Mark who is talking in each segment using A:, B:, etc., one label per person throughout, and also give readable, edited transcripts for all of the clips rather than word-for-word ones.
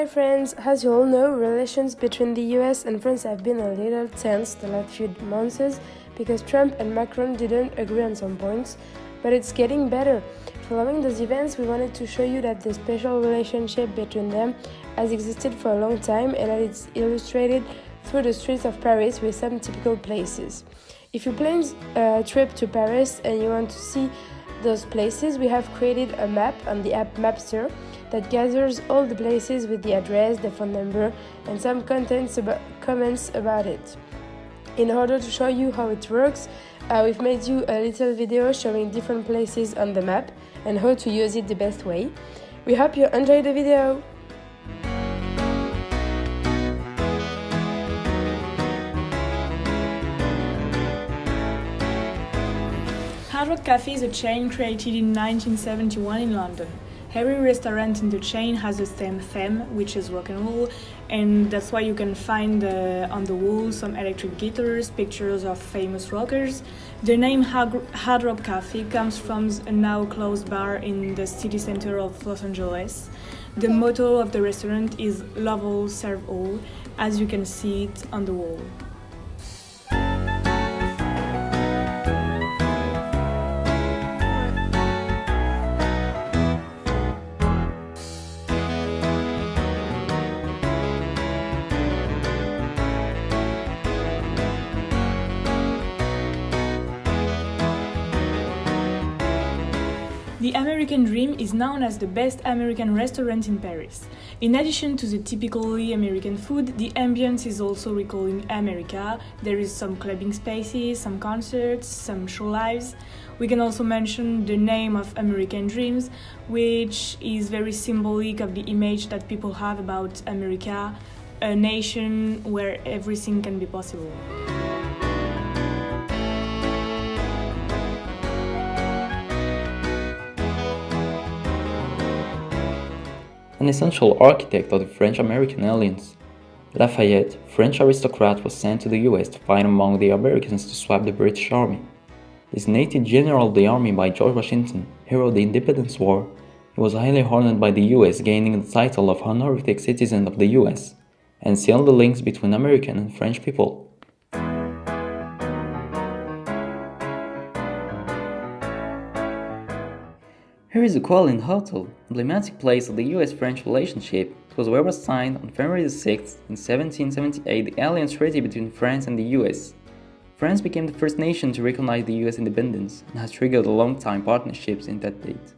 A: Hi friends, as you all know, relations between the US and France have been a little tense the last few months because Trump and Macron didn't agree on some points, but it's getting better. Following those events, we wanted to show you that the special relationship between them has existed for a long time and that it's illustrated through the streets of Paris with some typical places. If you plan a trip to Paris and you want to see those places, we have created a map on the app Mapster that gathers all the places with the address, the phone number, and some comments about it. In order to show you how it works, we've made you a little video showing different places on the map and how to use it the best way. We hope you enjoy the video!
B: Hard Rock Cafe is a chain created in 1971 in London. Every restaurant in the chain has the same theme, which is rock and roll, and that's why you can find on the wall some electric guitars, pictures of famous rockers. The name Hard Rock Cafe comes from a now closed bar in the city center of Los Angeles. The motto of the restaurant is "Love all, serve all," as you can see it on the wall. The American Dream is known as the best American restaurant in Paris. In addition to the typically American food, the ambience is also recalling America. There is some clubbing spaces, some concerts, some show lives. We can also mention the name of American Dreams, which is very symbolic of the image that people have about America, a nation where everything can be possible.
C: An essential architect of the French-American alliance, Lafayette, French aristocrat, was sent to the US to fight among the Americans to swap the British Army. Designated General of the Army by George Washington, hero of the Independence War, he was highly honored by the US, gaining the title of honorific citizen of the US, and sealed the links between American and French people. Here is the Qualin Hotel, emblematic place of the US-French relationship. It was where was signed on February 6, in 1778, the alliance treaty between France and the US. France became the first nation to recognize the US independence and has triggered a long-time partnership since that date.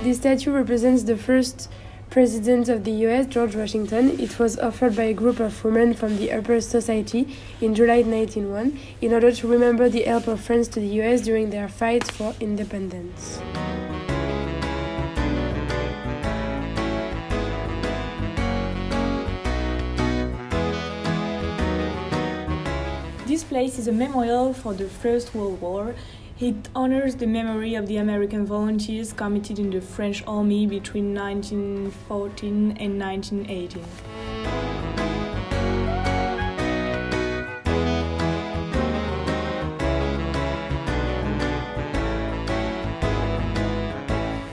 A: This statue represents the first President of the US, George Washington. It was offered by a group of women from the Upper Society in July 1901 in order to remember the help of France to the US during their fight for independence.
B: This place is a memorial for the First World War. It honors the memory of the American volunteers committed in the French army between 1914 and 1918.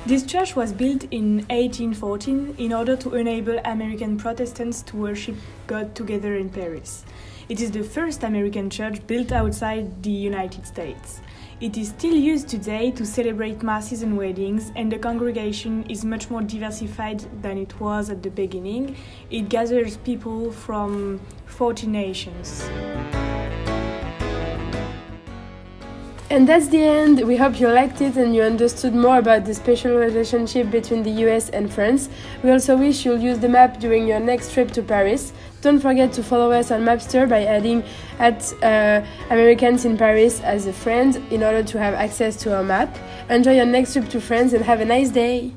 B: This church was built in 1814 in order to enable American Protestants to worship God together in Paris. It is the first American church built outside the United States. It is still used today to celebrate masses and weddings, and the congregation is much more diversified than it was at the beginning. It gathers people from 40 nations.
A: And that's the end. We hope you liked it and you understood more about the special relationship between the US and France. We also wish you'll use the map during your next trip to Paris. Don't forget to follow us on Mapster by adding @Americans in Paris as a friend in order to have access to our map. Enjoy your next trip to France and have a nice day!